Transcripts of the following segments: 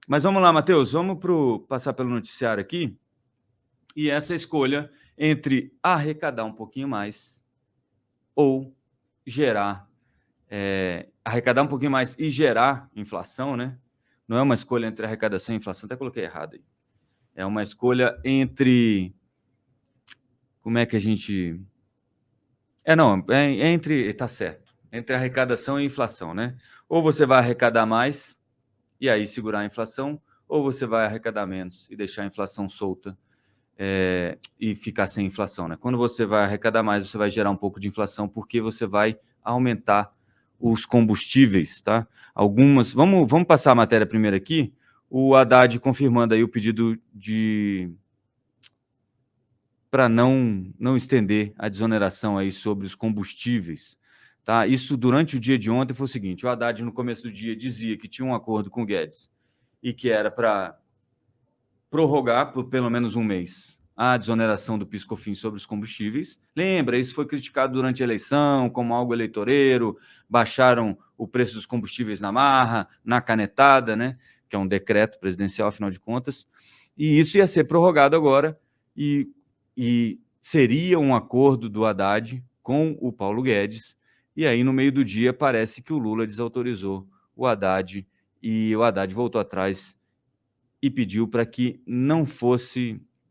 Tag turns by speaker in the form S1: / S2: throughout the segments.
S1: Mas vamos lá, Matheus, vamos passar pelo noticiário aqui. E essa escolha entre arrecadar um pouquinho mais ou gerar, arrecadar um pouquinho mais e gerar inflação, né? Não é uma escolha entre arrecadação e inflação, até coloquei errado aí. É uma escolha entre... Como é que a gente... não, é entre... Tá certo. Entre arrecadação e inflação, né? Ou você vai arrecadar mais e aí segurar a inflação, ou você vai arrecadar menos e deixar a inflação solta e ficar sem inflação, né? Quando você vai arrecadar mais, você vai gerar um pouco de inflação, porque você vai aumentar os combustíveis, tá? Vamos passar a matéria primeiro aqui. O Haddad confirmando aí o pedido para não estender a desoneração aí sobre os combustíveis, tá? Isso durante o dia de ontem foi o seguinte: o Haddad no começo do dia dizia que tinha um acordo com o Guedes e que era para prorrogar por pelo menos um mês a desoneração do PIS/COFINS sobre os combustíveis. Lembra, isso foi criticado durante a eleição como algo eleitoreiro, baixaram o preço dos combustíveis na marra, na canetada, né? Que é um decreto presidencial, afinal de contas. E isso ia ser prorrogado agora e seria um acordo do Haddad com o Paulo Guedes. E aí, no meio do dia, parece que o Lula desautorizou o Haddad e o Haddad voltou atrás e pediu para que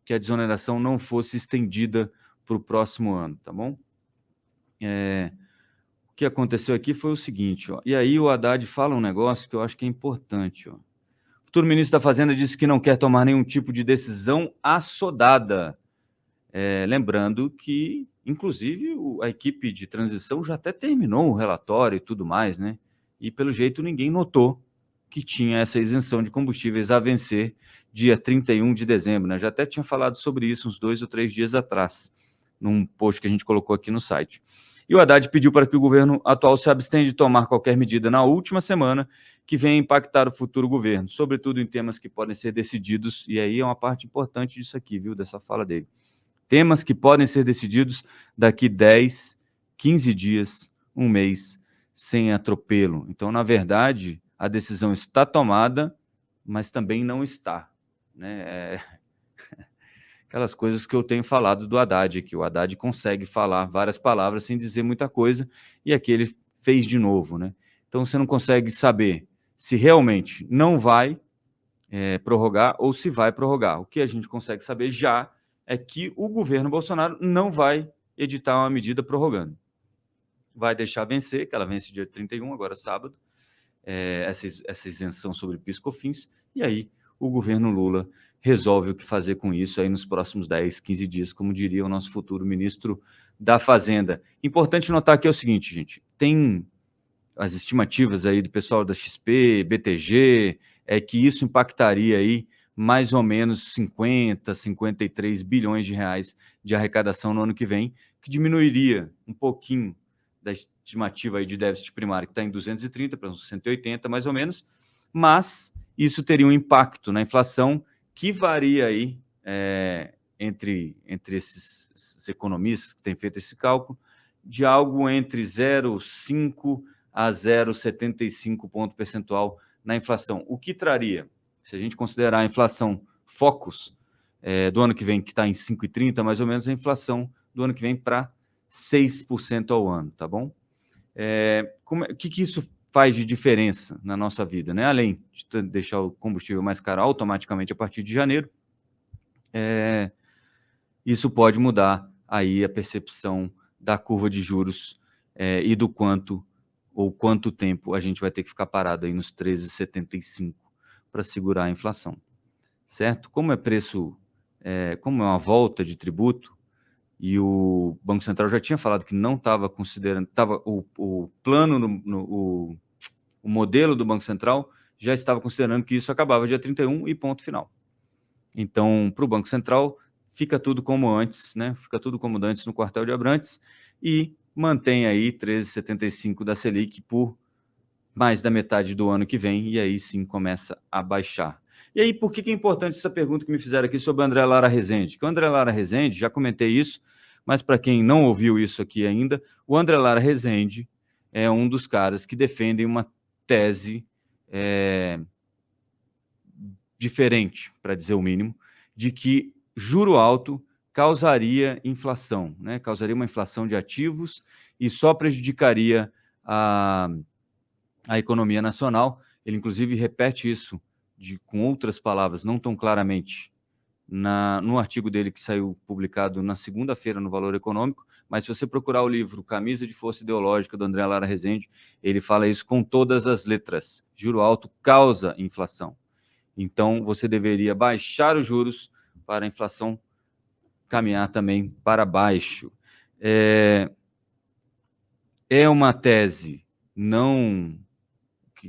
S1: a desoneração não fosse estendida para o próximo ano, tá bom? O que aconteceu aqui foi o seguinte, ó, e aí o Haddad fala um negócio que eu acho que é importante, ó. O futuro ministro da Fazenda disse que não quer tomar nenhum tipo de decisão assodada, lembrando que, inclusive, a equipe de transição já até terminou o relatório e tudo mais, né? E, pelo jeito, ninguém notou que tinha essa isenção de combustíveis a vencer dia 31 de dezembro, né? Já até tinha falado sobre isso uns 2 ou 3 dias atrás, num post que a gente colocou aqui no site. E o Haddad pediu para que o governo atual se abstenha de tomar qualquer medida na última semana que venha impactar o futuro governo, sobretudo em temas que podem ser decididos, e aí é uma parte importante disso aqui, viu, dessa fala dele. Temas que podem ser decididos daqui 10, 15 dias, um mês, sem atropelo. Então, na verdade, a decisão está tomada, mas também não está, né? Aquelas coisas que eu tenho falado do Haddad aqui. O Haddad consegue falar várias palavras sem dizer muita coisa, e aqui ele fez de novo, né? Então, você não consegue saber se realmente não vai prorrogar ou se vai prorrogar. O que a gente consegue saber já é que o governo Bolsonaro não vai editar uma medida prorrogando. Vai deixar vencer, que ela vence dia 31, agora sábado, essa isenção sobre PIS/COFINS, e aí o governo Lula resolve o que fazer com isso aí nos próximos 10, 15 dias, como diria o nosso futuro ministro da Fazenda. Importante notar aqui é o seguinte, gente, tem as estimativas aí do pessoal da XP, BTG, é que isso impactaria aí mais ou menos 50, 53 bilhões de reais de arrecadação no ano que vem, que diminuiria um pouquinho da estimativa aí de déficit primário, que está em 230 para uns 180 mais ou menos, mas isso teria um impacto na inflação que varia aí entre esses economistas que têm feito esse cálculo, de algo entre 0,5 a 0,75 ponto percentual na inflação. O que traria, se a gente considerar a inflação Focus do ano que vem, que está em 5,30, mais ou menos, a inflação do ano que vem para 6% ao ano, tá bom? O que isso faz de diferença na nossa vida, né? Além de deixar o combustível mais caro automaticamente a partir de janeiro, isso pode mudar aí a percepção da curva de juros e do quanto tempo a gente vai ter que ficar parado aí nos 13,75 para segurar a inflação, certo? Como é como é uma volta de tributo, e o Banco Central já tinha falado que não estava considerando, o plano, o modelo do Banco Central já estava considerando que isso acabava dia 31 e ponto final. Então, para o Banco Central, fica tudo como antes, né? Fica tudo como antes no quartel de Abrantes e mantém aí 13,75 da Selic por mais da metade do ano que vem, e aí sim começa a baixar. E aí, por que é importante essa pergunta que me fizeram aqui sobre o André Lara Rezende? Que o André Lara Rezende, já comentei isso, mas para quem não ouviu isso aqui ainda, o André Lara Rezende é um dos caras que defendem uma tese diferente, para dizer o mínimo, de que juro alto causaria inflação, né? Causaria uma inflação de ativos e só prejudicaria a economia nacional. Ele, inclusive, repete isso com outras palavras, não tão claramente, no artigo dele que saiu publicado na segunda-feira no Valor Econômico, mas se você procurar o livro Camisa de Força Ideológica, do André Lara Rezende, ele fala isso com todas as letras. Juro alto causa inflação. Então, você deveria baixar os juros para a inflação caminhar também para baixo. É uma tese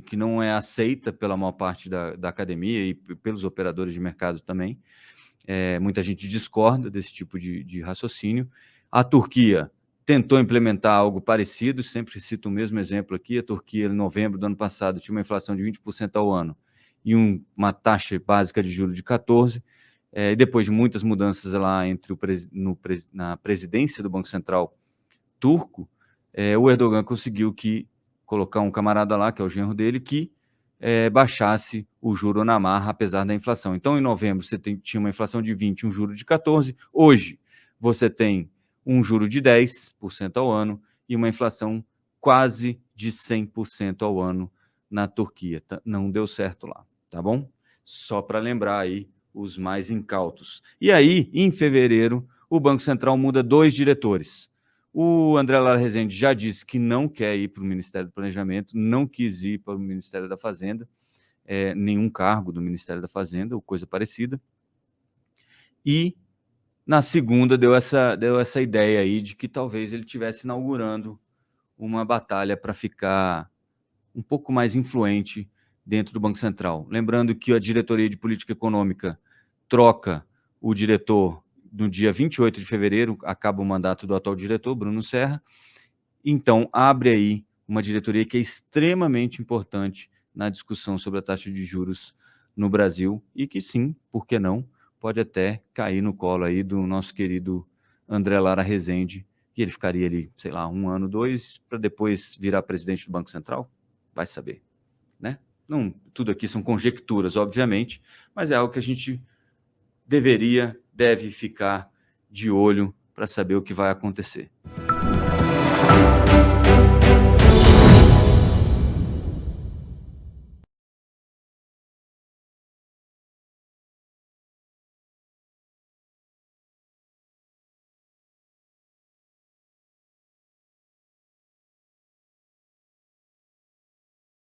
S1: que não é aceita pela maior parte da academia e pelos operadores de mercado também. Muita gente discorda desse tipo de raciocínio. A Turquia tentou implementar algo parecido, sempre cito o mesmo exemplo aqui. A Turquia, em novembro do ano passado, tinha uma inflação de 20% ao ano e uma taxa básica de juros de 14%. Depois de muitas mudanças lá na presidência do Banco Central turco, o Erdogan conseguiu colocar um camarada lá, que é o genro dele, que baixasse o juro na marra, apesar da inflação. Então, em novembro, você tinha uma inflação de 20% e um juro de 14%. Hoje, você tem um juro de 10% ao ano e uma inflação quase de 100% ao ano na Turquia. Não deu certo lá, tá bom? Só para lembrar aí os mais incautos. E aí, em fevereiro, o Banco Central muda 2 diretores. O André Lara Rezende já disse que não quer ir para o Ministério do Planejamento, não quis ir para o Ministério da Fazenda, nenhum cargo do Ministério da Fazenda ou coisa parecida. E na segunda deu essa ideia aí de que talvez ele estivesse inaugurando uma batalha para ficar um pouco mais influente dentro do Banco Central. Lembrando que a diretoria de política econômica troca o diretor no dia 28 de fevereiro, acaba o mandato do atual diretor, Bruno Serra. Então, abre aí uma diretoria que é extremamente importante na discussão sobre a taxa de juros no Brasil e que, sim, por que não, pode até cair no colo aí do nosso querido André Lara Rezende, e ele ficaria ali, sei lá, 1 ano, 2, para depois virar presidente do Banco Central? Vai saber, né? Não, tudo aqui são conjecturas, obviamente, mas é algo que a gente deve ficar de olho para saber o que vai acontecer.